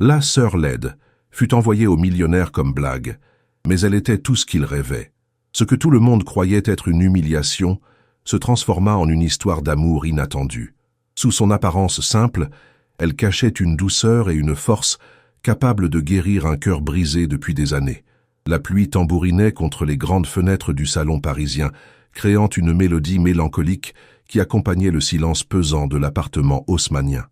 La sœur laide fut envoyée au millionnaire comme blague, mais elle était tout ce qu'il rêvait. Ce que tout le monde croyait être une humiliation se transforma en une histoire d'amour inattendue. Sous son apparence simple, elle cachait une douceur et une force capables de guérir un cœur brisé depuis des années. La pluie tambourinait contre les grandes fenêtres du salon parisien, créant une mélodie mélancolique qui accompagnait le silence pesant de l'appartement haussmannien.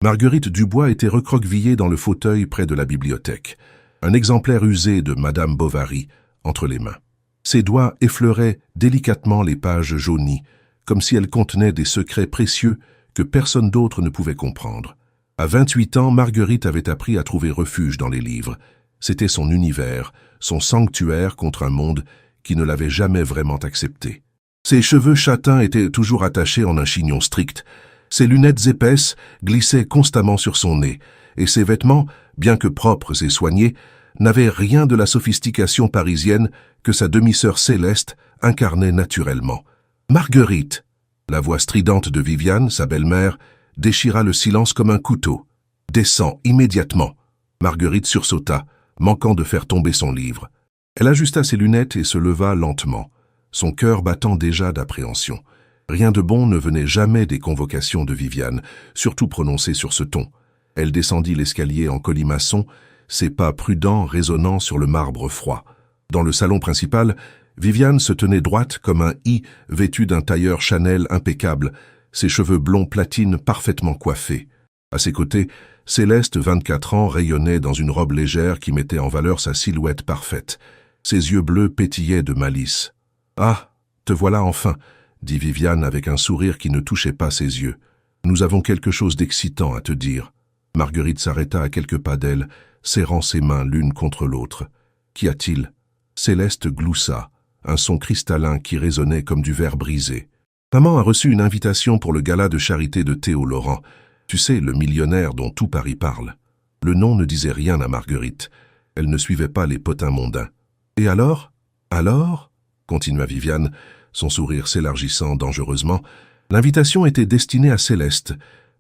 Marguerite Dubois était recroquevillée dans le fauteuil près de la bibliothèque, un exemplaire usé de Madame Bovary entre les mains. Ses doigts effleuraient délicatement les pages jaunies, comme si elles contenaient des secrets précieux que personne d'autre ne pouvait comprendre. À 28 ans, Marguerite avait appris à trouver refuge dans les livres. C'était son univers, son sanctuaire contre un monde qui ne l'avait jamais vraiment accepté. Ses cheveux châtains étaient toujours attachés en un chignon strict. Ses lunettes épaisses glissaient constamment sur son nez, et ses vêtements, bien que propres et soignés, n'avaient rien de la sophistication parisienne que sa demi-sœur Céleste incarnait naturellement. « Marguerite !» La voix stridente de Viviane, sa belle-mère, déchira le silence comme un couteau. « Descends immédiatement !» Marguerite sursauta, manquant de faire tomber son livre. Elle ajusta ses lunettes et se leva lentement, son cœur battant déjà d'appréhension. Rien de bon ne venait jamais des convocations de Viviane, surtout prononcées sur ce ton. Elle descendit l'escalier en colimaçon, ses pas prudents résonnant sur le marbre froid. Dans le salon principal, Viviane se tenait droite comme un i vêtu d'un tailleur Chanel impeccable, ses cheveux blonds platine parfaitement coiffés. À ses côtés, Céleste, 24 ans, rayonnait dans une robe légère qui mettait en valeur sa silhouette parfaite. Ses yeux bleus pétillaient de malice. « Ah, te voilà enfin !» dit Viviane avec un sourire qui ne touchait pas ses yeux. « Nous avons quelque chose d'excitant à te dire. » Marguerite s'arrêta à quelques pas d'elle, serrant ses mains l'une contre l'autre. « Qu'y a-t-il » Céleste gloussa, un son cristallin qui résonnait comme du verre brisé. « Maman a reçu une invitation pour le gala de charité de Théo Laurent. Tu sais, le millionnaire dont tout Paris parle. » Le nom ne disait rien à Marguerite. Elle ne suivait pas les potins mondains. « Et alors ?»« Alors ?» continua Viviane, son sourire s'élargissant dangereusement. « L'invitation était destinée à Céleste.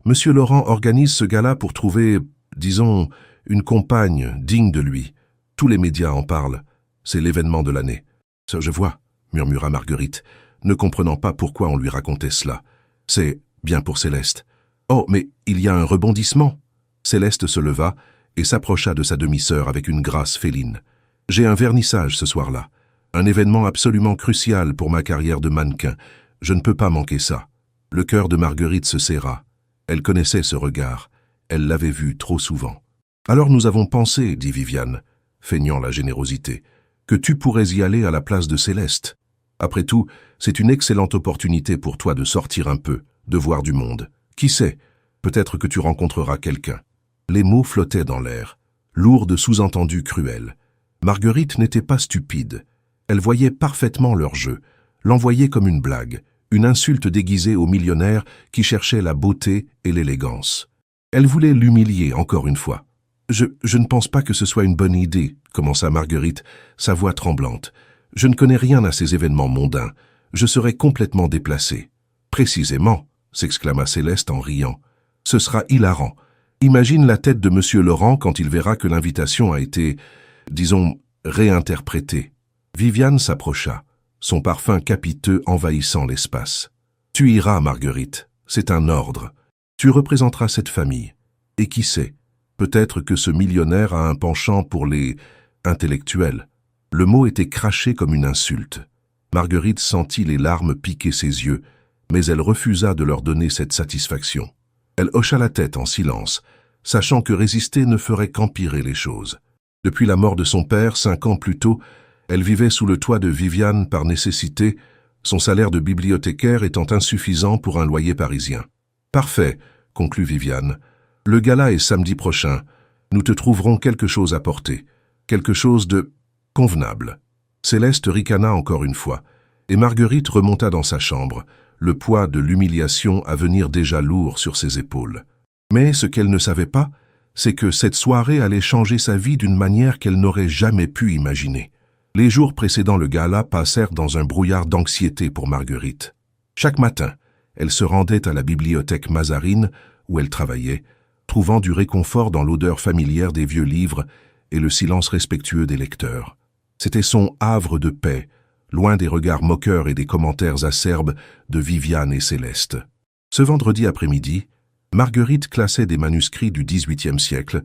Monsieur Laurent organise ce gala pour trouver, disons, une compagne digne de lui. Tous les médias en parlent. C'est l'événement de l'année. »« Ça, je vois, » murmura Marguerite, ne comprenant pas pourquoi on lui racontait cela. « C'est bien pour Céleste. »« Oh, mais il y a un rebondissement !» Céleste se leva et s'approcha de sa demi-sœur avec une grâce féline. « J'ai un vernissage ce soir-là. Un événement absolument crucial pour ma carrière de mannequin. Je ne peux pas manquer ça. » Le cœur de Marguerite se serra. Elle connaissait ce regard. Elle l'avait vu trop souvent. « Alors nous avons pensé, » dit Viviane, feignant la générosité, « que tu pourrais y aller à la place de Céleste. Après tout, c'est une excellente opportunité pour toi de sortir un peu, de voir du monde. Qui sait, peut-être que tu rencontreras quelqu'un. » Les mots flottaient dans l'air, lourds de sous-entendus cruels. Marguerite n'était pas stupide. Elle voyait parfaitement leur jeu, l'envoyait comme une blague, une insulte déguisée au millionnaire qui cherchait la beauté et l'élégance. Elle voulait l'humilier encore une fois. « Je ne pense pas que ce soit une bonne idée, » commença Marguerite, sa voix tremblante. « Je ne connais rien à ces événements mondains. Je serais complètement déplacée. »« Précisément, » s'exclama Céleste en riant. « Ce sera hilarant. Imagine la tête de Monsieur Laurent quand il verra que l'invitation a été, disons, réinterprétée. » Viviane s'approcha, son parfum capiteux envahissant l'espace. « Tu iras, Marguerite, c'est un ordre. Tu représenteras cette famille. Et qui sait, peut-être que ce millionnaire a un penchant pour les intellectuels. » Le mot était craché comme une insulte. Marguerite sentit les larmes piquer ses yeux, mais elle refusa de leur donner cette satisfaction. Elle hocha la tête en silence, sachant que résister ne ferait qu'empirer les choses. Depuis la mort de son père, 5 ans plus tôt, elle vivait sous le toit de Viviane par nécessité, son salaire de bibliothécaire étant insuffisant pour un loyer parisien. « Parfait, » conclut Viviane. « Le gala est samedi prochain. Nous te trouverons quelque chose à porter, quelque chose de convenable. » Céleste ricana encore une fois, et Marguerite remonta dans sa chambre, le poids de l'humiliation à venir déjà lourd sur ses épaules. Mais ce qu'elle ne savait pas, c'est que cette soirée allait changer sa vie d'une manière qu'elle n'aurait jamais pu imaginer. Les jours précédant le gala passèrent dans un brouillard d'anxiété pour Marguerite. Chaque matin, elle se rendait à la bibliothèque Mazarine, où elle travaillait, trouvant du réconfort dans l'odeur familière des vieux livres et le silence respectueux des lecteurs. C'était son havre de paix, loin des regards moqueurs et des commentaires acerbes de Viviane et Céleste. Ce vendredi après-midi, Marguerite classait des manuscrits du XVIIIe siècle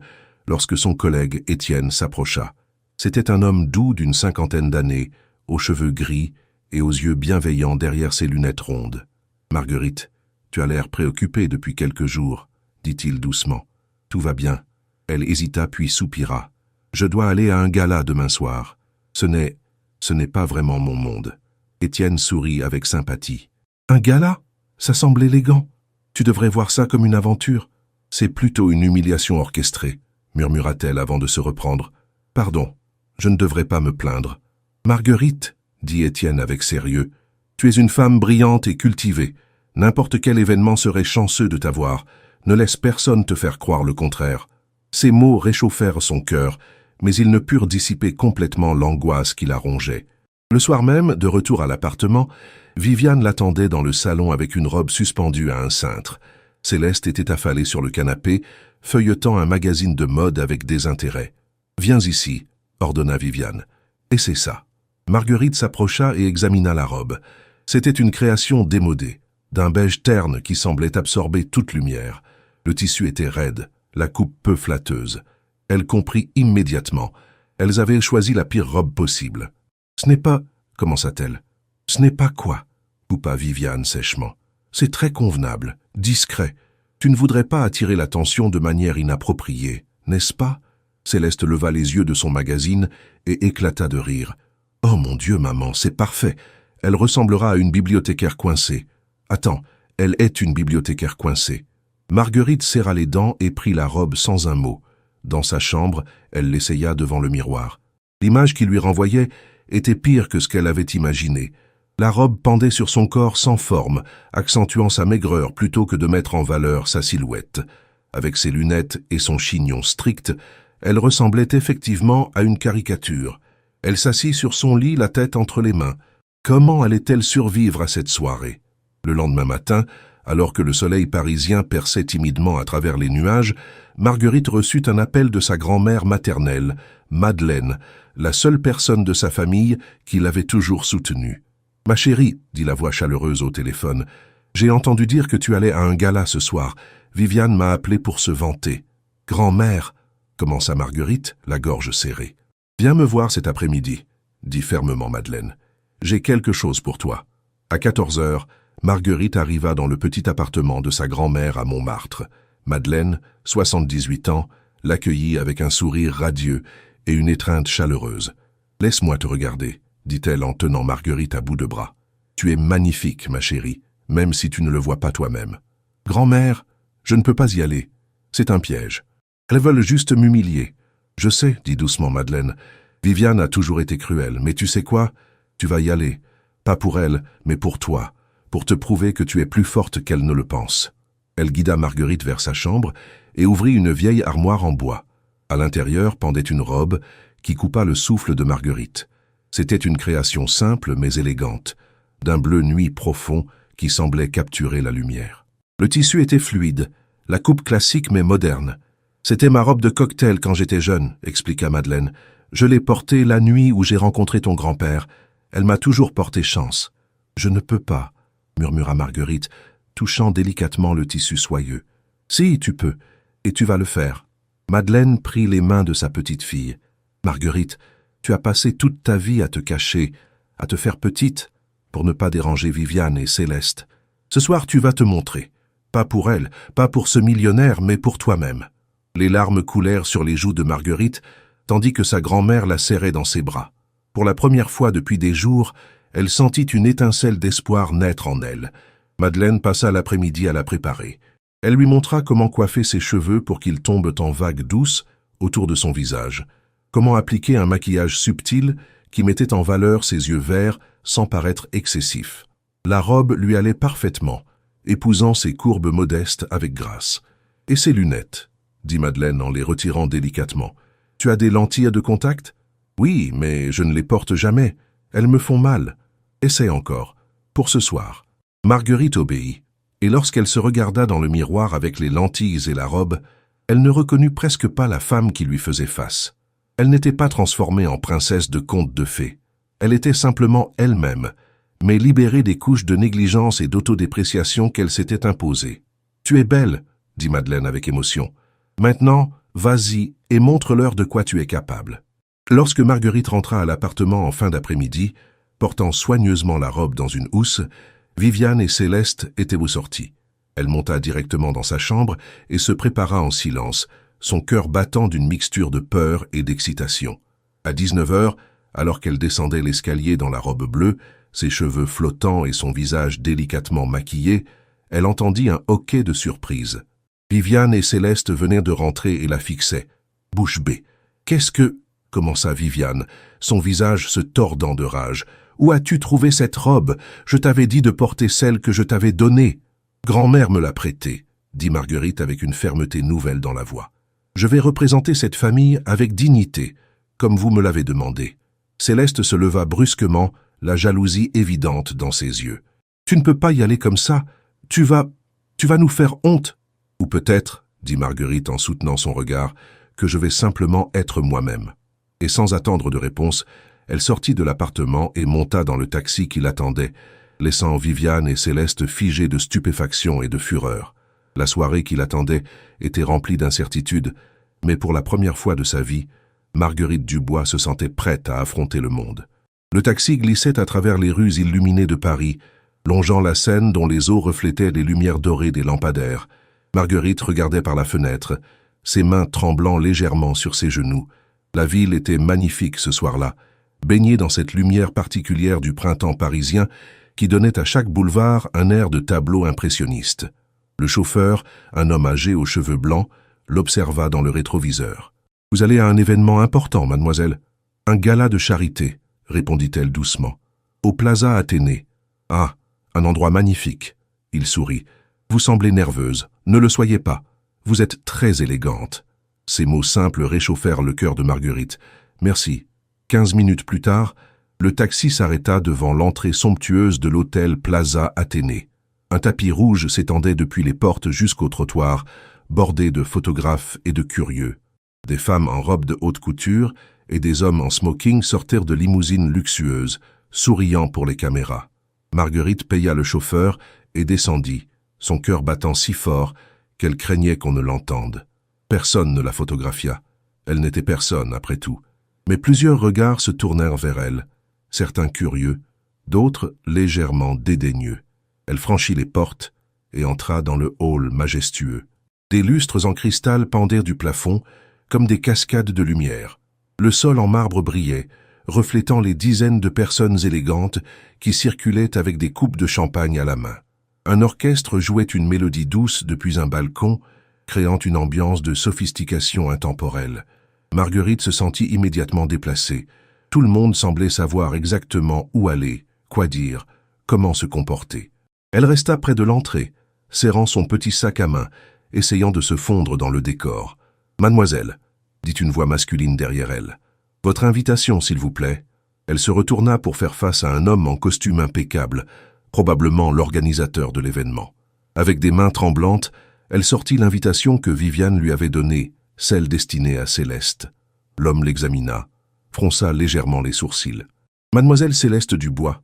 lorsque son collègue Étienne s'approcha. C'était un homme doux d'une 50aine d'années, aux cheveux gris et aux yeux bienveillants derrière ses lunettes rondes. « Marguerite, tu as l'air préoccupée depuis quelques jours, » dit-il doucement. « Tout va bien. » Elle hésita puis soupira. « Je dois aller à un gala demain soir. Ce n'est pas vraiment mon monde. » Étienne sourit avec sympathie. « Un gala? Ça semble élégant. Tu devrais voir ça comme une aventure. »« C'est plutôt une humiliation orchestrée, » murmura-t-elle avant de se reprendre. « Pardon, je ne devrais pas me plaindre. »« Marguerite, » dit Étienne avec sérieux, « tu es une femme brillante et cultivée. N'importe quel événement serait chanceux de t'avoir. Ne laisse personne te faire croire le contraire. » Ces mots réchauffèrent son cœur, mais ils ne purent dissiper complètement l'angoisse qui la rongeait. Le soir même, de retour à l'appartement, Viviane l'attendait dans le salon avec une robe suspendue à un cintre. Céleste était affalée sur le canapé, feuilletant un magazine de mode avec désintérêt. « Viens ici », ordonna Viviane. « Et c'est ça. » Marguerite s'approcha et examina la robe. C'était une création démodée, d'un beige terne qui semblait absorber toute lumière. Le tissu était raide, la coupe peu flatteuse. Elle comprit immédiatement. Elles avaient choisi la pire robe possible. « Ce n'est pas... » commença-t-elle. « Ce n'est pas quoi ?» coupa Viviane sèchement. « C'est très convenable, discret. Tu ne voudrais pas attirer l'attention de manière inappropriée, n'est-ce pas ?» Céleste leva les yeux de son magazine et éclata de rire. « Oh mon Dieu, maman, c'est parfait. Elle ressemblera à une bibliothécaire coincée. Attends, elle est une bibliothécaire coincée. » Marguerite serra les dents et prit la robe sans un mot. Dans sa chambre, elle l'essaya devant le miroir. L'image qui lui renvoyait était pire que ce qu'elle avait imaginé. La robe pendait sur son corps sans forme, accentuant sa maigreur plutôt que de mettre en valeur sa silhouette. Avec ses lunettes et son chignon strict, elle ressemblait effectivement à une caricature. Elle s'assit sur son lit, la tête entre les mains. Comment allait-elle survivre à cette soirée? Le lendemain matin, alors que le soleil parisien perçait timidement à travers les nuages, Marguerite reçut un appel de sa grand-mère maternelle, Madeleine, la seule personne de sa famille qui l'avait toujours soutenue. « Ma chérie, » dit la voix chaleureuse au téléphone, « j'ai entendu dire que tu allais à un gala ce soir. Viviane m'a appelé pour se vanter. »« Grand-mère » commença Marguerite, la gorge serrée. « Viens me voir cet après-midi, » dit fermement Madeleine. « J'ai quelque chose pour toi. » À 14 heures, Marguerite arriva dans le petit appartement de sa grand-mère à Montmartre. Madeleine, 78 ans, l'accueillit avec un sourire radieux et une étreinte chaleureuse. « Laisse-moi te regarder, » dit-elle en tenant Marguerite à bout de bras. « Tu es magnifique, ma chérie, même si tu ne le vois pas toi-même. »« Grand-mère, je ne peux pas y aller. C'est un piège. Elles veulent juste m'humilier. »« Je sais, » dit doucement Madeleine. « Viviane a toujours été cruelle, mais tu sais quoi? Tu vas y aller. Pas pour elle, mais pour toi, pour te prouver que tu es plus forte qu'elle ne le pense. » Elle guida Marguerite vers sa chambre et ouvrit une vieille armoire en bois. À l'intérieur pendait une robe qui coupa le souffle de Marguerite. C'était une création simple mais élégante, d'un bleu nuit profond qui semblait capturer la lumière. Le tissu était fluide, la coupe classique mais moderne. « C'était ma robe de cocktail quand j'étais jeune, » expliqua Madeleine. « Je l'ai portée la nuit où j'ai rencontré ton grand-père. Elle m'a toujours porté chance. »« Je ne peux pas, » murmura Marguerite, touchant délicatement le tissu soyeux. « Si, tu peux, et tu vas le faire. » Madeleine prit les mains de sa petite fille. « Marguerite, tu as passé toute ta vie à te cacher, à te faire petite, pour ne pas déranger Viviane et Céleste. Ce soir, tu vas te montrer. Pas pour elle, pas pour ce millionnaire, mais pour toi-même. » Les larmes coulèrent sur les joues de Marguerite, tandis que sa grand-mère la serrait dans ses bras. Pour la première fois depuis des jours, elle sentit une étincelle d'espoir naître en elle. Madeleine passa l'après-midi à la préparer. Elle lui montra comment coiffer ses cheveux pour qu'ils tombent en vagues douces autour de son visage, comment appliquer un maquillage subtil qui mettait en valeur ses yeux verts sans paraître excessif. La robe lui allait parfaitement, épousant ses courbes modestes avec grâce. « Et ses lunettes ?» dit Madeleine en les retirant délicatement. « Tu as des lentilles de contact ?»« Oui, mais je ne les porte jamais. Elles me font mal. Essaie encore. Pour ce soir. » Marguerite obéit, et lorsqu'elle se regarda dans le miroir avec les lentilles et la robe, Elle ne reconnut presque pas la femme qui lui faisait face. Elle n'était pas transformée en princesse de conte de fées. Elle était simplement elle-même, mais libérée des couches de négligence et d'autodépréciation qu'elle s'était imposées. « Tu es belle », dit Madeleine avec émotion. « Maintenant, vas-y et montre-leur de quoi tu es capable. » Lorsque Marguerite rentra à l'appartement en fin d'après-midi, portant soigneusement la robe dans une housse, Viviane et Céleste étaient aux sorties. Elle monta directement dans sa chambre et se prépara en silence, son cœur battant d'une mixture de peur et d'excitation. À 19 heures, alors qu'elle descendait l'escalier dans la robe bleue, ses cheveux flottants et son visage délicatement maquillé, elle entendit un hoquet de surprise. Viviane et Céleste venaient de rentrer et la fixaient, bouche bée. « Qu'est-ce que... » commença Viviane, son visage se tordant de rage. « Où as-tu trouvé cette robe? Je t'avais dit de porter celle que je t'avais donnée. »« Grand-mère me l'a prêtée, » dit Marguerite avec une fermeté nouvelle dans la voix. « Je vais représenter cette famille avec dignité, comme vous me l'avez demandé. » Céleste se leva brusquement, la jalousie évidente dans ses yeux. « Tu ne peux pas y aller comme ça. Tu vas nous faire honte. » « Ou peut-être, » dit Marguerite en soutenant son regard, « que je vais simplement être moi-même. » Et sans attendre de réponse, elle sortit de l'appartement et monta dans le taxi qui l'attendait, laissant Viviane et Céleste figées de stupéfaction et de fureur. La soirée qui l'attendait était remplie d'incertitudes, mais pour la première fois de sa vie, Marguerite Dubois se sentait prête à affronter le monde. Le taxi glissait à travers les rues illuminées de Paris, longeant la Seine dont les eaux reflétaient les lumières dorées des lampadaires. Marguerite regardait par la fenêtre, ses mains tremblant légèrement sur ses genoux. La ville était magnifique ce soir-là, baignée dans cette lumière particulière du printemps parisien qui donnait à chaque boulevard un air de tableau impressionniste. Le chauffeur, un homme âgé aux cheveux blancs, l'observa dans le rétroviseur. « Vous allez à un événement important, mademoiselle. Un gala de charité, » répondit-elle doucement. « Au Plaza Athénée. Ah, un endroit magnifique. » Il sourit. « Vous semblez nerveuse. Ne le soyez pas. Vous êtes très élégante. » Ces mots simples réchauffèrent le cœur de Marguerite. « Merci. » 15 minutes plus tard, le taxi s'arrêta devant l'entrée somptueuse de l'hôtel Plaza Athénée. Un tapis rouge s'étendait depuis les portes jusqu'au trottoir, bordé de photographes et de curieux. Des femmes en robe de haute couture et des hommes en smoking sortirent de limousines luxueuses, souriant pour les caméras. Marguerite paya le chauffeur et descendit, son cœur battant si fort qu'elle craignait qu'on ne l'entende. Personne ne la photographia. Elle n'était personne, après tout. Mais plusieurs regards se tournèrent vers elle, certains curieux, d'autres légèrement dédaigneux. Elle franchit les portes et entra dans le hall majestueux. Des lustres en cristal pendaient du plafond comme des cascades de lumière. Le sol en marbre brillait, reflétant les dizaines de personnes élégantes qui circulaient avec des coupes de champagne à la main. Un orchestre jouait une mélodie douce depuis un balcon, créant une ambiance de sophistication intemporelle. Marguerite se sentit immédiatement déplacée. Tout le monde semblait savoir exactement où aller, quoi dire, comment se comporter. Elle resta près de l'entrée, serrant son petit sac à main, essayant de se fondre dans le décor. « Mademoiselle », dit une voix masculine derrière elle, « votre invitation, s'il vous plaît. » Elle se retourna pour faire face à un homme en costume impeccable, probablement l'organisateur de l'événement. Avec des mains tremblantes, elle sortit l'invitation que Viviane lui avait donnée, celle destinée à Céleste. L'homme l'examina, fronça légèrement les sourcils. « Mademoiselle Céleste Dubois. »«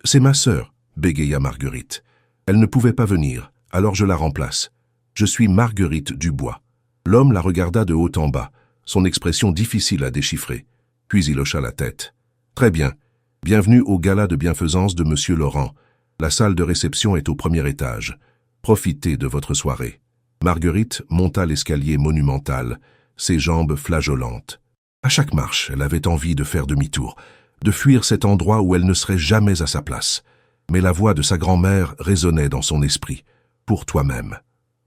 C'est ma sœur, » bégaya Marguerite. « Elle ne pouvait pas venir, alors je la remplace. Je suis Marguerite Dubois. » L'homme la regarda de haut en bas, son expression difficile à déchiffrer. Puis il hocha la tête. « Très bien. Bienvenue au gala de bienfaisance de Monsieur Laurent. La salle de réception est au premier étage. Profitez de votre soirée. » Marguerite monta l'escalier monumental, ses jambes flageolantes. À chaque marche, elle avait envie de faire demi-tour, de fuir cet endroit où elle ne serait jamais à sa place. Mais la voix de sa grand-mère résonnait dans son esprit. « Pour toi-même. »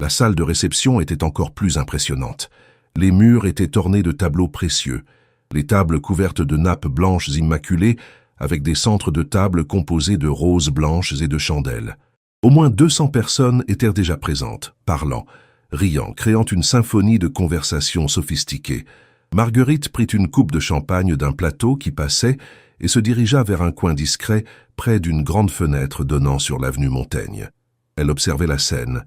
La salle de réception était encore plus impressionnante. Les murs étaient ornés de tableaux précieux, les tables couvertes de nappes blanches immaculées, avec des centres de table composés de roses blanches et de chandelles. Au moins 200 personnes étaient déjà présentes, parlant, riant, créant une symphonie de conversations sophistiquées. Marguerite prit une coupe de champagne d'un plateau qui passait et se dirigea vers un coin discret près d'une grande fenêtre donnant sur l'avenue Montaigne. Elle observait la scène,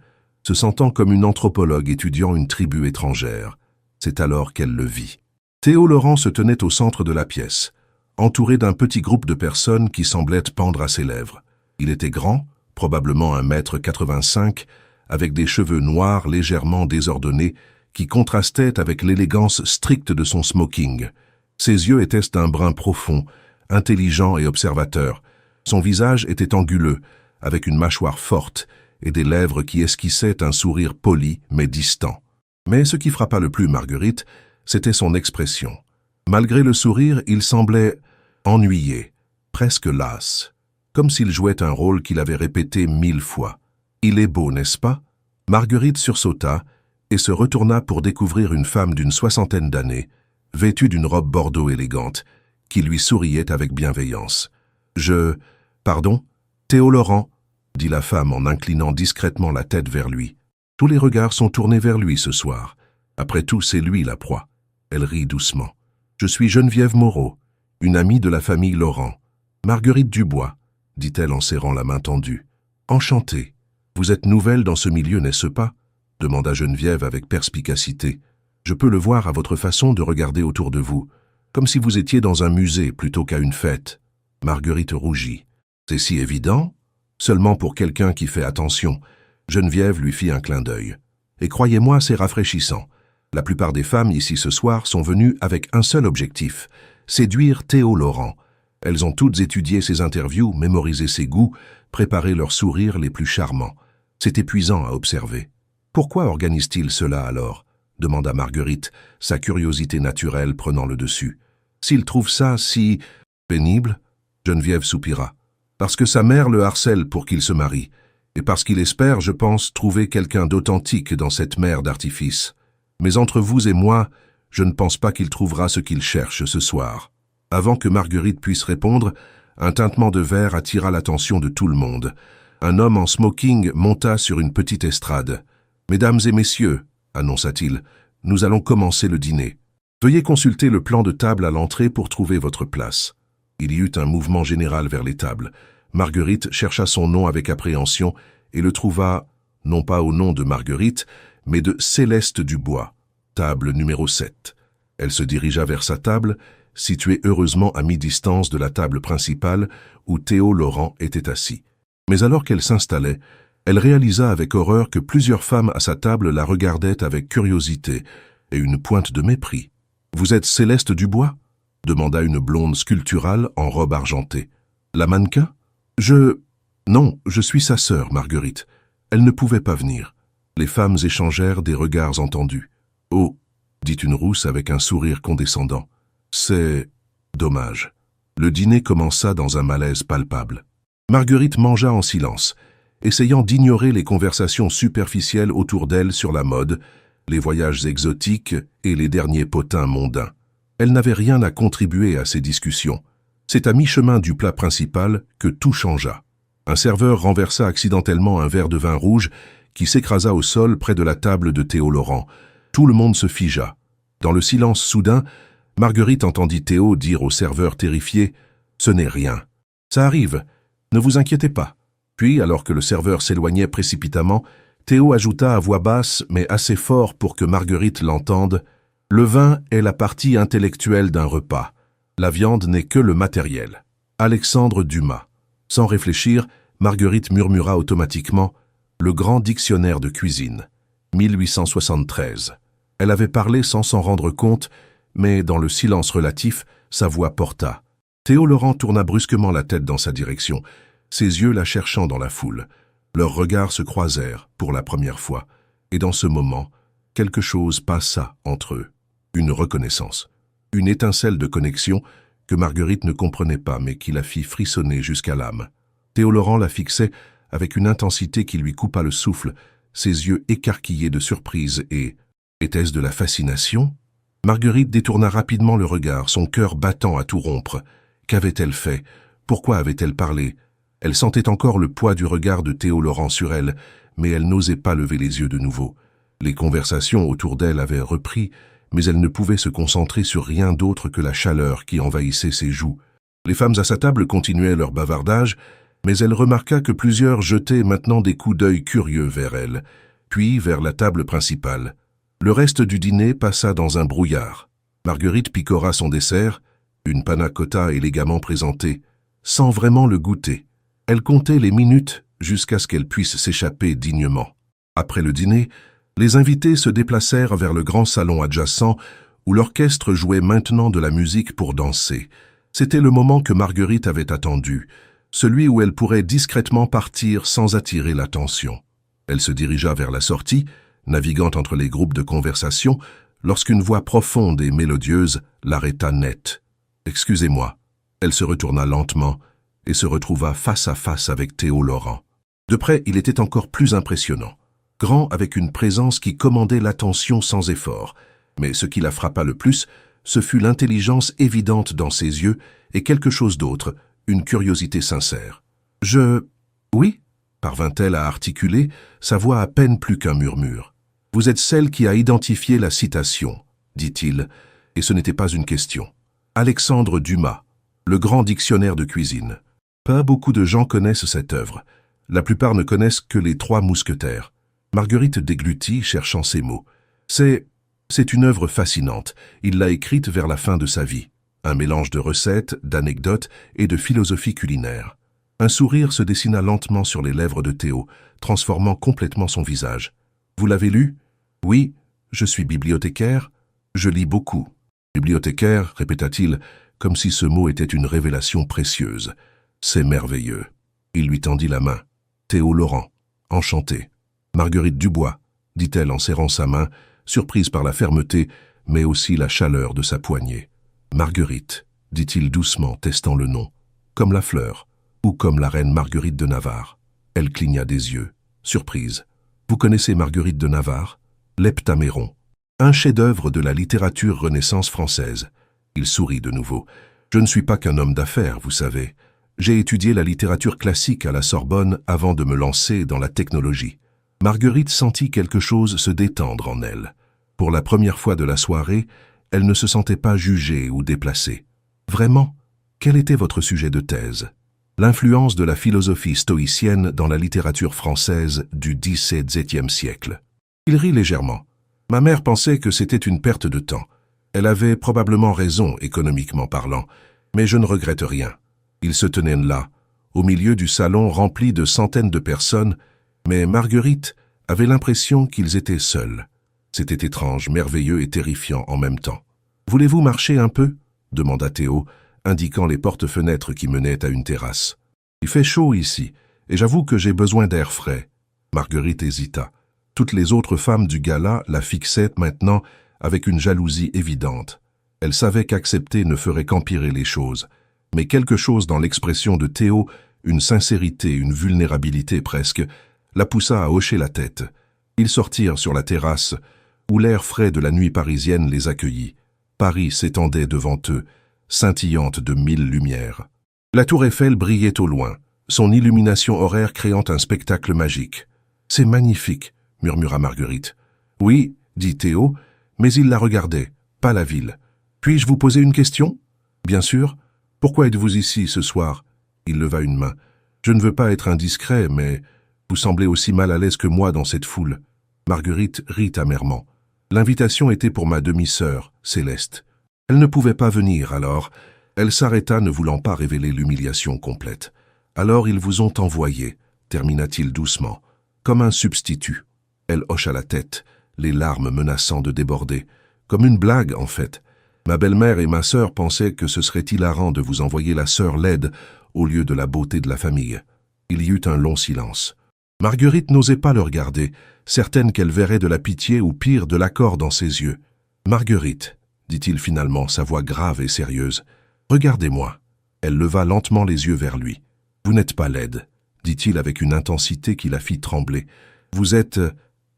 se sentant comme une anthropologue étudiant une tribu étrangère. C'est alors qu'elle le vit. Théo Laurent se tenait au centre de la pièce, entouré d'un petit groupe de personnes qui semblaient pendre à ses lèvres. Il était grand, probablement 1,85 m, avec des cheveux noirs légèrement désordonnés qui contrastaient avec l'élégance stricte de son smoking. Ses yeux étaient d'un brun profond, intelligent et observateur. Son visage était anguleux, avec une mâchoire forte et des lèvres qui esquissaient un sourire poli mais distant. Mais ce qui frappa le plus Marguerite, c'était son expression. Malgré le sourire, il semblait ennuyé, presque las, comme s'il jouait un rôle qu'il avait répété 1000 fois. « Il est beau, n'est-ce pas ?» Marguerite sursauta et se retourna pour découvrir une femme d'une 60aine d'années, vêtue d'une robe bordeaux élégante, qui lui souriait avec bienveillance. « Pardon, Théo Laurent ?» dit la femme en inclinant discrètement la tête vers lui. « Tous les regards sont tournés vers lui ce soir. Après tout, c'est lui la proie. » Elle rit doucement. « Je suis Geneviève Moreau, une amie de la famille Laurent. Marguerite Dubois, dit-elle en serrant la main tendue. Enchantée. Vous êtes nouvelle dans ce milieu, n'est-ce pas? Demanda Geneviève avec perspicacité. Je peux le voir à votre façon de regarder autour de vous, comme si vous étiez dans un musée plutôt qu'à une fête. Marguerite rougit. C'est si évident? Seulement pour quelqu'un qui fait attention. Geneviève lui fit un clin d'œil. Et croyez-moi, c'est rafraîchissant. La plupart des femmes ici ce soir sont venues avec un seul objectif, séduire Théo Laurent. Elles ont toutes étudié ses interviews, mémorisé ses goûts, préparé leurs sourires les plus charmants. C'est épuisant à observer. Pourquoi organise-t-il cela alors? Demanda Marguerite, sa curiosité naturelle prenant le dessus. S'il trouve ça si pénible, Geneviève soupira. Parce que sa mère le harcèle pour qu'il se marie, et parce qu'il espère, je pense, trouver quelqu'un d'authentique dans cette mer d'artifice. Mais entre vous et moi, je ne pense pas qu'il trouvera ce qu'il cherche ce soir. Avant que Marguerite puisse répondre, un tintement de verre attira l'attention de tout le monde. Un homme en smoking monta sur une petite estrade. « Mesdames et messieurs, annonça-t-il, nous allons commencer le dîner. Veuillez consulter le plan de table à l'entrée pour trouver votre place. » Il y eut un mouvement général vers les tables. Marguerite chercha son nom avec appréhension et le trouva, non pas au nom de Marguerite, mais de Céleste Dubois, table numéro 7. Elle se dirigea vers sa table, située heureusement à mi-distance de la table principale où Théo Laurent était assis. Mais alors qu'elle s'installait, elle réalisa avec horreur que plusieurs femmes à sa table la regardaient avec curiosité et une pointe de mépris. « Vous êtes Céleste Dubois ?» demanda une blonde sculpturale en robe argentée. « La mannequin ?»« Non, je suis sa sœur, Marguerite. Elle ne pouvait pas venir. » Les femmes échangèrent des regards entendus. « Oh !» dit une rousse avec un sourire condescendant. « C'est dommage. » Le dîner commença dans un malaise palpable. Marguerite mangea en silence, essayant d'ignorer les conversations superficielles autour d'elle sur la mode, les voyages exotiques et les derniers potins mondains. Elle n'avait rien à contribuer à ces discussions. C'est à mi-chemin du plat principal que tout changea. Un serveur renversa accidentellement un verre de vin rouge qui s'écrasa au sol près de la table de Théo Laurent. Tout le monde se figea. Dans le silence soudain, Marguerite entendit Théo dire au serveur terrifié « Ce n'est rien. Ça arrive. Ne vous inquiétez pas. » Puis, alors que le serveur s'éloignait précipitamment, Théo ajouta à voix basse, mais assez fort pour que Marguerite l'entende « Le vin est la partie intellectuelle d'un repas. La viande n'est que le matériel. » Alexandre Dumas. Sans réfléchir, Marguerite murmura automatiquement « Le grand dictionnaire de cuisine. » 1873. Elle avait parlé sans s'en rendre compte, mais dans le silence relatif, sa voix porta. Théo Laurent tourna brusquement la tête dans sa direction, ses yeux la cherchant dans la foule. Leurs regards se croisèrent pour la première fois, et dans ce moment, quelque chose passa entre eux. Une reconnaissance, une étincelle de connexion que Marguerite ne comprenait pas, mais qui la fit frissonner jusqu'à l'âme. Théo Laurent la fixait avec une intensité qui lui coupa le souffle, ses yeux écarquillés de surprise et... Était-ce de la fascination? Marguerite détourna rapidement le regard, son cœur battant à tout rompre. Qu'avait-elle fait? Pourquoi avait-elle parlé? Elle sentait encore le poids du regard de Théo Laurent sur elle, mais elle n'osait pas lever les yeux de nouveau. Les conversations autour d'elle avaient repris, mais elle ne pouvait se concentrer sur rien d'autre que la chaleur qui envahissait ses joues. Les femmes à sa table continuaient leur bavardage, mais elle remarqua que plusieurs jetaient maintenant des coups d'œil curieux vers elle. puis vers la table principale. Le reste du dîner passa dans un brouillard. Marguerite picora son dessert, une panna cotta élégamment présentée, sans vraiment le goûter. Elle comptait les minutes jusqu'à ce qu'elle puisse s'échapper dignement. Après le dîner, les invités se déplacèrent vers le grand salon adjacent où l'orchestre jouait maintenant de la musique pour danser. C'était le moment que Marguerite avait attendu, celui où elle pourrait discrètement partir sans attirer l'attention. Elle se dirigea vers la sortie, naviguant entre les groupes de conversation, lorsqu'une voix profonde et mélodieuse l'arrêta net. « Excusez-moi ». Elle se retourna lentement et se retrouva face à face avec Théo Laurent. De près, il était encore plus impressionnant. Grand avec une présence qui commandait l'attention sans effort. Mais ce qui la frappa le plus, ce fut l'intelligence évidente dans ses yeux et quelque chose d'autre, une curiosité sincère. « Oui ?» parvint-elle à articuler, sa voix à peine plus qu'un murmure. « Vous êtes celle qui a identifié la citation, dit-il, et ce n'était pas une question. Alexandre Dumas, le grand dictionnaire de cuisine. Pas beaucoup de gens connaissent cette œuvre. La plupart ne connaissent que les Trois Mousquetaires. » Marguerite déglutit, cherchant ses mots. « C'est une œuvre fascinante. Il l'a écrite vers la fin de sa vie. Un mélange de recettes, d'anecdotes et de philosophie culinaire. » Un sourire se dessina lentement sur les lèvres de Théo, transformant complètement son visage. « Vous l'avez lu ? » ?»« Oui, je suis bibliothécaire. Je lis beaucoup. »« Bibliothécaire » répéta-t-il, comme si ce mot était une révélation précieuse. « C'est merveilleux. » Il lui tendit la main. « Théo Laurent, enchanté. »« Marguerite Dubois, » dit-elle en serrant sa main, surprise par la fermeté, mais aussi la chaleur de sa poignée. « Marguerite, » dit-il doucement, testant le nom, « comme la fleur, ou comme la reine Marguerite de Navarre. » Elle cligna des yeux, surprise. « Vous connaissez Marguerite de Navarre ? L'Heptaméron, un chef-d'œuvre de la littérature renaissance française. » Il sourit de nouveau. « Je ne suis pas qu'un homme d'affaires, vous savez. J'ai étudié la littérature classique à la Sorbonne avant de me lancer dans la technologie. » Marguerite sentit quelque chose se détendre en elle. Pour la première fois de la soirée, elle ne se sentait pas jugée ou déplacée. « Vraiment ? Quel était votre sujet de thèse ? » L'influence de la philosophie stoïcienne dans la littérature française du XVIIe siècle. Il rit légèrement. « Ma mère pensait que c'était une perte de temps. Elle avait probablement raison, économiquement parlant, mais je ne regrette rien. » Ils se tenaient là, au milieu du salon rempli de centaines de personnes, mais Marguerite avait l'impression qu'ils étaient seuls. C'était étrange, merveilleux et terrifiant en même temps. « Voulez-vous marcher un peu ?» demanda Théo, indiquant les portes-fenêtres qui menaient à une terrasse. « Il fait chaud ici, et j'avoue que j'ai besoin d'air frais. » Marguerite hésita. Toutes les autres femmes du gala la fixaient maintenant avec une jalousie évidente. Elle savait qu'accepter ne ferait qu'empirer les choses. Mais quelque chose dans l'expression de Théo, une sincérité, une vulnérabilité presque, la poussa à hocher la tête. Ils sortirent sur la terrasse, où l'air frais de la nuit parisienne les accueillit. Paris s'étendait devant eux, scintillante de 1000 lumières. La tour Eiffel brillait au loin, son illumination horaire créant un spectacle magique. « C'est magnifique », murmura Marguerite. « Oui », dit Théo, mais il la regardait, pas la ville. « Puis-je vous poser une question ?»« Bien sûr. Pourquoi êtes-vous ici ce soir ?» Il leva une main. « Je ne veux pas être indiscret, mais vous semblez aussi mal à l'aise que moi dans cette foule. » Marguerite rit amèrement. L'invitation était pour ma demi-sœur, Céleste. Elle ne pouvait pas venir, alors elle s'arrêta, ne voulant pas révéler l'humiliation complète. « Alors ils vous ont envoyé, » termina-t-il doucement, « comme un substitut. » Elle hocha la tête, les larmes menaçant de déborder. « Comme une blague, en fait. Ma belle-mère et ma sœur pensaient que ce serait hilarant de vous envoyer la sœur laide au lieu de la beauté de la famille. » Il y eut un long silence. Marguerite n'osait pas le regarder, certaine qu'elle verrait de la pitié ou pire de l'accord dans ses yeux. « Marguerite, » dit-il finalement, sa voix grave et sérieuse, « regardez-moi. » Elle leva lentement les yeux vers lui. « Vous n'êtes pas laide, » dit-il avec une intensité qui la fit trembler. « Vous êtes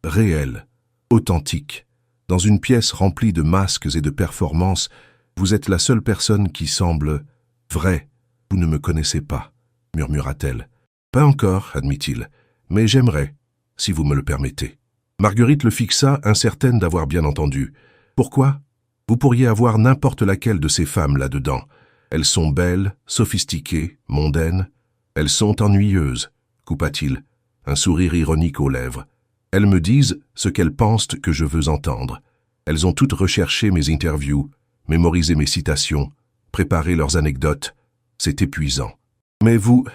réelle, authentique. Dans une pièce remplie de masques et de performances, vous êtes la seule personne qui semble vraie. Vous ne me connaissez pas, » murmura-t-elle. « Pas encore, » admit-il, « mais j'aimerais, si vous me le permettez. » Marguerite le fixa, incertaine d'avoir bien entendu. « Pourquoi ? Vous pourriez avoir n'importe laquelle de ces femmes là-dedans. Elles sont belles, sophistiquées, mondaines. Elles sont ennuyeuses, coupa-t-il, un sourire ironique aux lèvres. Elles me disent ce qu'elles pensent que je veux entendre. Elles ont toutes recherché mes interviews, mémorisé mes citations, préparé leurs anecdotes. C'est épuisant. Mais vous,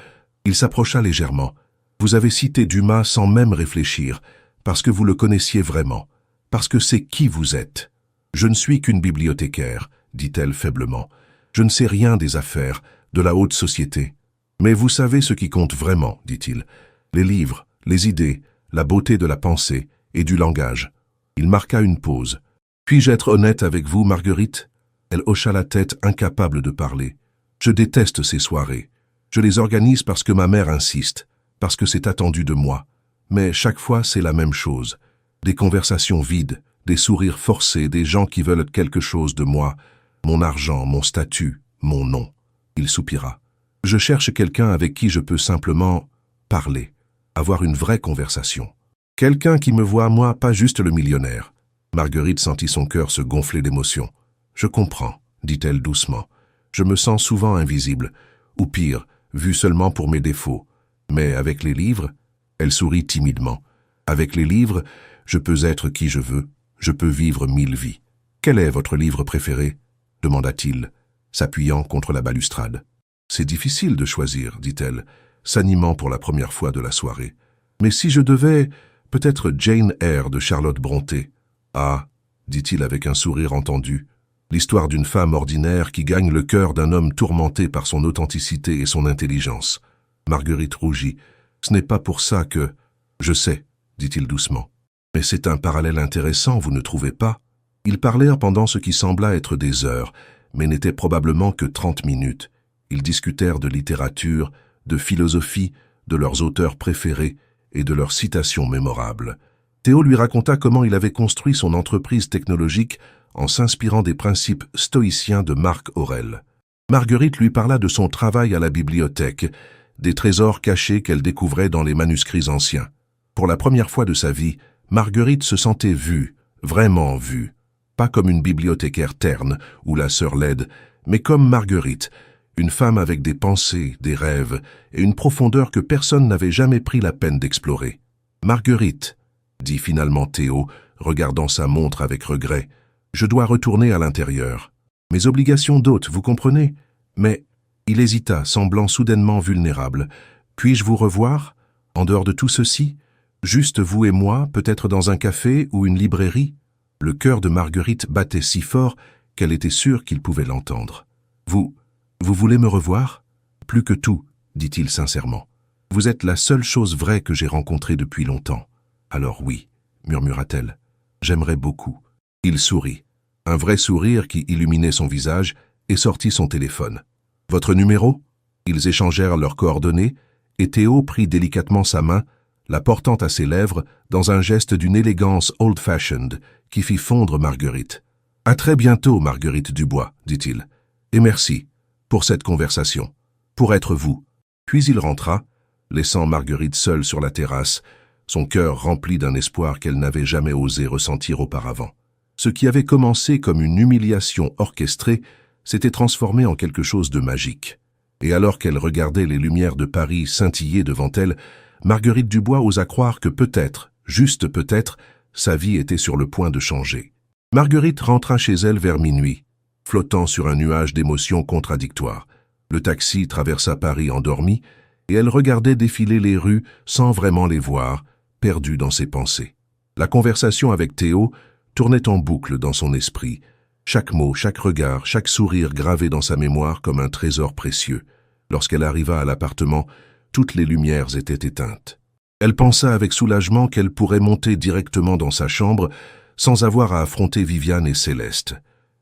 il s'approcha légèrement. Vous avez cité Dumas sans même réfléchir, parce que vous le connaissiez vraiment, parce que c'est qui vous êtes. Je ne suis qu'une bibliothécaire, dit-elle faiblement. Je ne sais rien des affaires, de la haute société. Mais vous savez ce qui compte vraiment, dit-il. Les livres, les idées, la beauté de la pensée et du langage. Il marqua une pause. Puis-je être honnête avec vous, Marguerite? Elle hocha la tête, incapable de parler. Je déteste ces soirées. Je les organise parce que ma mère insiste, parce que c'est attendu de moi. Mais chaque fois, c'est la même chose. Des conversations vides, des sourires forcés, des gens qui veulent quelque chose de moi. Mon argent, mon statut, mon nom. Il soupira. Je cherche quelqu'un avec qui je peux simplement parler, avoir une vraie conversation. Quelqu'un qui me voit, moi, pas juste le millionnaire. Marguerite sentit son cœur se gonfler d'émotion. Je comprends, dit-elle doucement. Je me sens souvent invisible, ou pire, vue seulement pour mes défauts. Mais avec les livres, elle sourit timidement. Avec les livres, je peux être qui je veux, je peux vivre 1000 vies. Quel est votre livre préféré? Demanda-t-il, s'appuyant contre la balustrade. C'est difficile de choisir, dit-elle, s'animant pour la première fois de la soirée. Mais si je devais, peut-être Jane Eyre de Charlotte Brontë. Ah, dit-il avec un sourire entendu, l'histoire d'une femme ordinaire qui gagne le cœur d'un homme tourmenté par son authenticité et son intelligence. Marguerite rougit. Ce n'est pas pour ça que... Je sais, dit-il doucement. Mais c'est un parallèle intéressant, vous ne trouvez pas? Ils parlèrent pendant ce qui sembla être des heures, mais n'était probablement que 30 minutes. Ils discutèrent de littérature, de philosophie, de leurs auteurs préférés et de leurs citations mémorables. Théo lui raconta comment il avait construit son entreprise technologique en s'inspirant des principes stoïciens de Marc Aurèle. Marguerite lui parla de son travail à la bibliothèque, des trésors cachés qu'elle découvrait dans les manuscrits anciens. Pour la première fois de sa vie, Marguerite se sentait vue, vraiment vue, pas comme une bibliothécaire terne ou la sœur laide, mais comme Marguerite, une femme avec des pensées, des rêves et une profondeur que personne n'avait jamais pris la peine d'explorer. « Marguerite, » dit finalement Théo, regardant sa montre avec regret, « je dois retourner à l'intérieur. Mes obligations d'hôte, vous comprenez? Mais... » Il hésita, semblant soudainement vulnérable. « Puis-je vous revoir? En dehors de tout ceci? Juste vous et moi, peut-être dans un café ou une librairie ?» Le cœur de Marguerite battait si fort qu'elle était sûre qu'il pouvait l'entendre. « Vous voulez me revoir? » « Plus que tout, dit-il sincèrement. « Vous êtes la seule chose vraie que j'ai rencontrée depuis longtemps. »« Alors oui, murmura-t-elle. J'aimerais beaucoup. » Il sourit. Un vrai sourire qui illuminait son visage et sortit son téléphone. « Votre numéro ?» Ils échangèrent leurs coordonnées et Théo prit délicatement sa main, la portant à ses lèvres dans un geste d'une élégance old-fashioned qui fit fondre Marguerite. « À très bientôt, Marguerite Dubois, dit-il. Et merci pour cette conversation, pour être vous. » Puis il rentra, laissant Marguerite seule sur la terrasse, son cœur rempli d'un espoir qu'elle n'avait jamais osé ressentir auparavant. Ce qui avait commencé comme une humiliation orchestrée s'était transformé en quelque chose de magique. Et alors qu'elle regardait les lumières de Paris scintiller devant elle, Marguerite Dubois osa croire que peut-être, juste peut-être, sa vie était sur le point de changer. Marguerite rentra chez elle vers minuit, flottant sur un nuage d'émotions contradictoires. Le taxi traversa Paris endormi, et elle regardait défiler les rues sans vraiment les voir, perdue dans ses pensées. La conversation avec Théo tournait en boucle dans son esprit, chaque mot, chaque regard, chaque sourire gravé dans sa mémoire comme un trésor précieux. Lorsqu'elle arriva à l'appartement, toutes les lumières étaient éteintes. Elle pensa avec soulagement qu'elle pourrait monter directement dans sa chambre sans avoir à affronter Viviane et Céleste.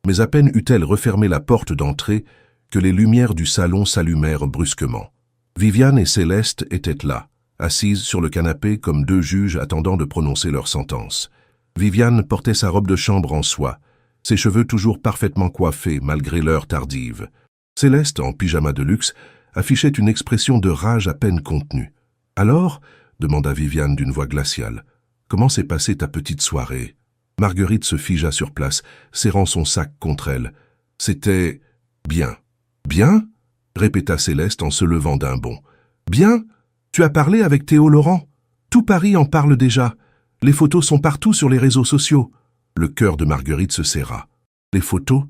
Mais à peine eut-elle refermé la porte d'entrée que les lumières du salon s'allumèrent brusquement. Viviane et Céleste étaient là, assises sur le canapé comme deux juges attendant de prononcer leur sentence. Viviane portait sa robe de chambre en soie, ses cheveux toujours parfaitement coiffés malgré l'heure tardive. Céleste, en pyjama de luxe, affichait une expression de rage à peine contenue. « Alors ?» demanda Viviane d'une voix glaciale. « Comment s'est passée ta petite soirée ?» Marguerite se figea sur place, serrant son sac contre elle. « C'était... bien. »« Bien ?» répéta Céleste en se levant d'un bond. « Bien ? Tu as parlé avec Théo Laurent ? Tout Paris en parle déjà. Les photos sont partout sur les réseaux sociaux. Le cœur de Marguerite se serra. Les photos?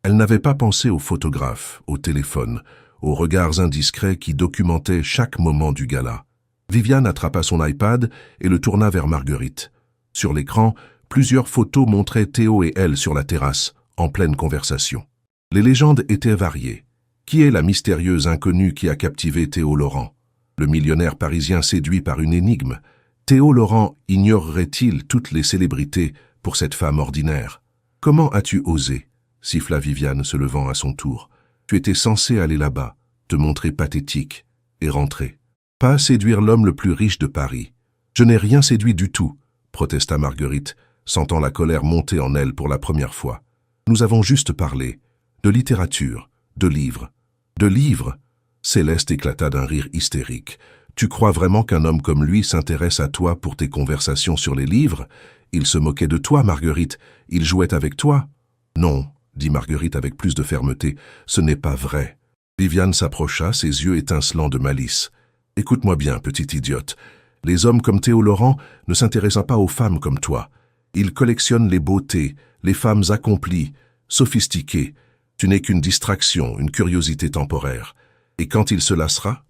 Elle n'avait pas pensé aux photographes, au téléphone, aux regards indiscrets qui documentaient chaque moment du gala. Viviane attrapa son iPad et le tourna vers Marguerite. Sur l'écran, plusieurs photos montraient Théo et elle sur la terrasse, en pleine conversation. Les légendes étaient variées. Qui est la mystérieuse inconnue qui a captivé Théo Laurent? Le millionnaire parisien séduit par une énigme. Théo Laurent ignorerait-il toutes les célébrités pour cette femme ordinaire? Comment as-tu osé? Siffla Viviane se levant à son tour. Tu étais censé aller là-bas, te montrer pathétique et rentrer. Pas séduire l'homme le plus riche de Paris. Je n'ai rien séduit du tout, protesta Marguerite, sentant la colère monter en elle pour la première fois. Nous avons juste parlé. De littérature, de livres. De livres? Céleste éclata d'un rire hystérique. Tu crois vraiment qu'un homme comme lui s'intéresse à toi pour tes conversations sur les livres? Il se moquait de toi, Marguerite. Il jouait avec toi. Non, dit Marguerite avec plus de fermeté, ce n'est pas vrai. Viviane s'approcha, ses yeux étincelants de malice. Écoute-moi bien, petite idiote. Les hommes comme Théo Laurent ne s'intéressent pas aux femmes comme toi. Ils collectionnent les beautés, les femmes accomplies, sophistiquées. Tu n'es qu'une distraction, une curiosité temporaire. Et quand il se lassera,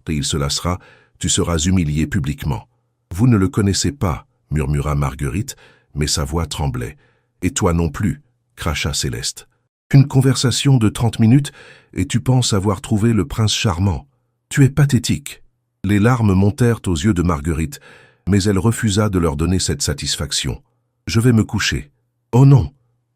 tu seras humilié publiquement. Vous ne le connaissez pas, murmura Marguerite, mais sa voix tremblait. Et toi non plus, cracha Céleste. Une conversation de 30 minutes et tu penses avoir trouvé le prince charmant. Tu es pathétique. Les larmes montèrent aux yeux de Marguerite, mais elle refusa de leur donner cette satisfaction. Je vais me coucher. Oh non,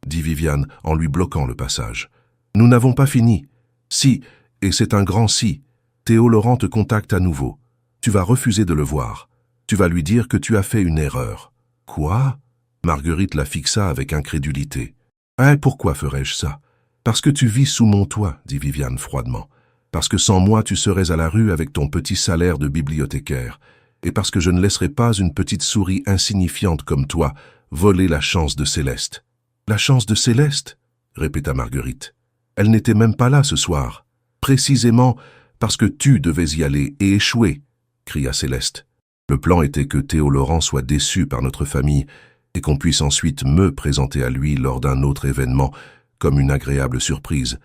dit Viviane en lui bloquant le passage. Nous n'avons pas fini. Si, et c'est un grand si, Théo Laurent te contacte à nouveau. Tu vas refuser de le voir. Tu vas lui dire que tu as fait une erreur. Quoi? Marguerite la fixa avec incrédulité. Ah, pourquoi ferais-je ça? Parce que tu vis sous mon toit, dit Viviane froidement. Parce que sans moi tu serais à la rue avec ton petit salaire de bibliothécaire. Et parce que je ne laisserai pas une petite souris insignifiante comme toi voler la chance de Céleste. La chance de Céleste? Répéta Marguerite. Elle n'était même pas là ce soir. Précisément parce que tu devais y aller et échouer, cria Céleste. Le plan était que Théo Laurent soit déçu par notre famille et qu'on puisse ensuite me présenter à lui lors d'un autre événement comme une agréable surprise.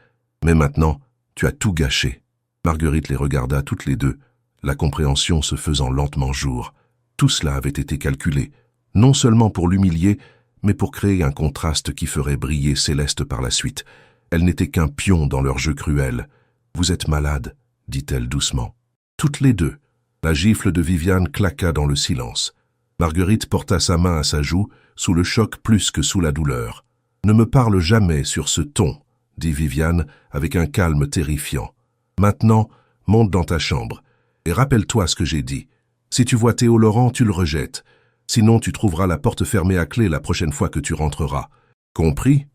Mais maintenant, tu as tout gâché. Marguerite les regarda toutes les deux, la compréhension se faisant lentement jour. Tout cela avait été calculé, non seulement pour l'humilier, mais pour créer un contraste qui ferait briller Céleste par la suite. Elle n'était qu'un pion dans leur jeu cruel. « Vous êtes malade, dit-elle doucement. Toutes les deux. La gifle de Viviane claqua dans le silence. Marguerite porta sa main à sa joue, sous le choc plus que sous la douleur. « Ne me parle jamais sur ce ton, dit Viviane avec un calme terrifiant. Maintenant, monte dans ta chambre et rappelle-toi ce que j'ai dit. Si tu vois Théo Laurent, tu le rejettes. Sinon, tu trouveras la porte fermée à clé la prochaine fois que tu rentreras. Compris? »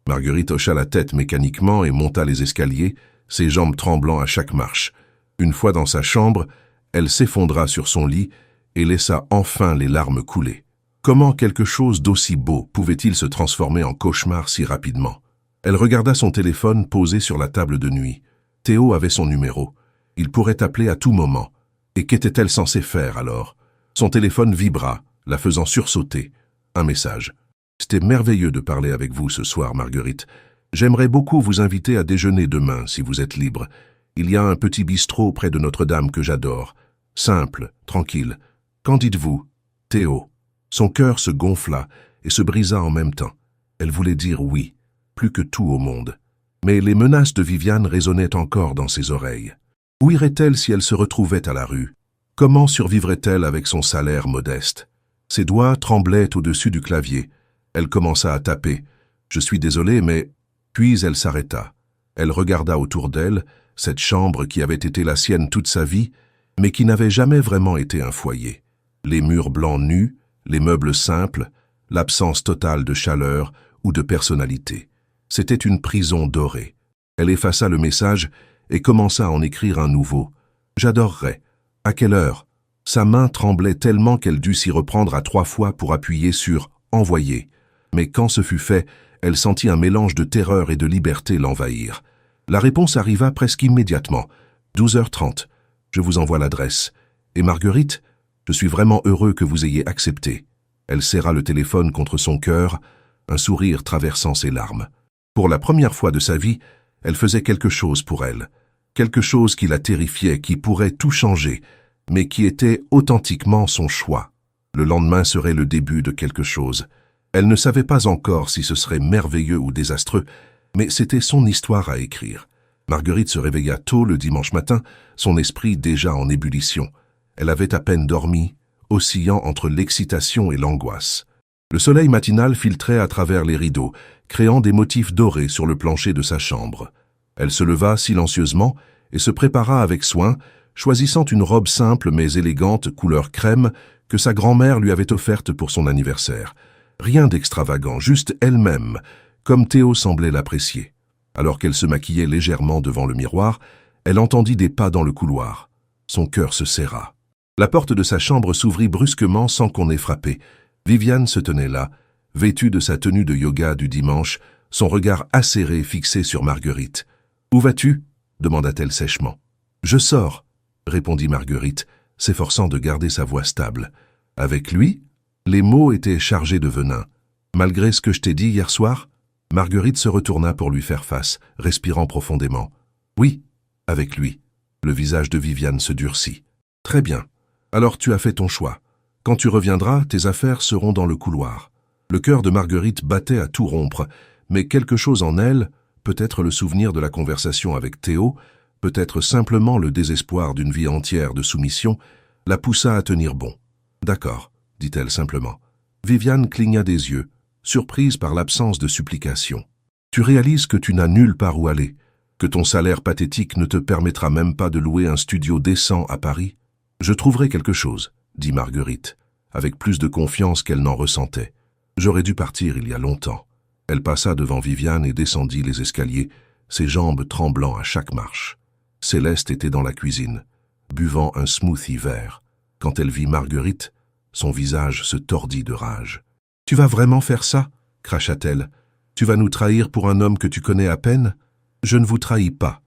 Marguerite hocha la tête mécaniquement et monta les escaliers, ses jambes tremblant à chaque marche. Une fois dans sa chambre, elle s'effondra sur son lit et laissa enfin les larmes couler. Comment quelque chose d'aussi beau pouvait-il se transformer en cauchemar si rapidement? Elle regarda son téléphone posé sur la table de nuit. Théo avait son numéro. Il pourrait appeler à tout moment. Et qu'était-elle censée faire alors? Son téléphone vibra, la faisant sursauter. Un message. « C'était merveilleux de parler avec vous ce soir, Marguerite. J'aimerais beaucoup vous inviter à déjeuner demain, si vous êtes libre. Il y a un petit bistrot près de Notre-Dame que j'adore. Simple, tranquille. Qu'en dites-vous? Théo. » Son cœur se gonfla et se brisa en même temps. Elle voulait dire oui, plus que tout au monde. Mais les menaces de Viviane résonnaient encore dans ses oreilles. Où irait-elle si elle se retrouvait à la rue? Comment survivrait-elle avec son salaire modeste? Ses doigts tremblaient au-dessus du clavier. Elle commença à taper. « Je suis désolée, mais... » Puis elle s'arrêta. Elle regarda autour d'elle, cette chambre qui avait été la sienne toute sa vie, mais qui n'avait jamais vraiment été un foyer. Les murs blancs nus, les meubles simples, l'absence totale de chaleur ou de personnalité. C'était une prison dorée. Elle effaça le message et commença à en écrire un nouveau. « J'adorerais. À quelle heure ?» Sa main tremblait tellement qu'elle dut s'y reprendre à 3 fois pour appuyer sur « Envoyer ». Mais quand ce fut fait, elle sentit un mélange de terreur et de liberté l'envahir. La réponse arriva presque immédiatement. 12h30. Je vous envoie l'adresse. Et Marguerite, je suis vraiment heureux que vous ayez accepté. Elle serra le téléphone contre son cœur, un sourire traversant ses larmes. Pour la première fois de sa vie, elle faisait quelque chose pour elle. Quelque chose qui la terrifiait, qui pourrait tout changer, mais qui était authentiquement son choix. Le lendemain serait le début de quelque chose. Elle ne savait pas encore si ce serait merveilleux ou désastreux, mais c'était son histoire à écrire. Marguerite se réveilla tôt le dimanche matin, son esprit déjà en ébullition. Elle avait à peine dormi, oscillant entre l'excitation et l'angoisse. Le soleil matinal filtrait à travers les rideaux, créant des motifs dorés sur le plancher de sa chambre. Elle se leva silencieusement et se prépara avec soin, choisissant une robe simple mais élégante couleur crème que sa grand-mère lui avait offerte pour son anniversaire. Rien d'extravagant, juste elle-même, comme Théo semblait l'apprécier. Alors qu'elle se maquillait légèrement devant le miroir, elle entendit des pas dans le couloir. Son cœur se serra. La porte de sa chambre s'ouvrit brusquement sans qu'on ait frappé. Viviane se tenait là, vêtue de sa tenue de yoga du dimanche, son regard acéré fixé sur Marguerite. « Où vas-tu » demanda-t-elle sèchement. « Je sors » répondit Marguerite, s'efforçant de garder sa voix stable. « Avec lui » Les mots étaient chargés de venin. « Malgré ce que je t'ai dit hier soir » Marguerite se retourna pour lui faire face, respirant profondément. « Oui, avec lui. » Le visage de Viviane se durcit. « Très bien. Alors tu as fait ton choix. Quand tu reviendras, tes affaires seront dans le couloir. » Le cœur de Marguerite battait à tout rompre, mais quelque chose en elle, peut-être le souvenir de la conversation avec Théo, peut-être simplement le désespoir d'une vie entière de soumission, la poussa à tenir bon. « D'accord, » dit-elle simplement. Viviane cligna des yeux, surprise par l'absence de supplication. « Tu réalises que tu n'as nulle part où aller, que ton salaire pathétique ne te permettra même pas de louer un studio décent à Paris ? Je trouverai quelque chose, » dit Marguerite, avec plus de confiance qu'elle n'en ressentait. « J'aurais dû partir il y a longtemps. » Elle passa devant Viviane et descendit les escaliers, ses jambes tremblant à chaque marche. Céleste était dans la cuisine, buvant un smoothie vert. Quand elle vit Marguerite, son visage se tordit de rage. « Tu vas vraiment faire ça ?» cracha-t-elle. « Tu vas nous trahir pour un homme que tu connais à peine ? Je ne vous trahis pas. »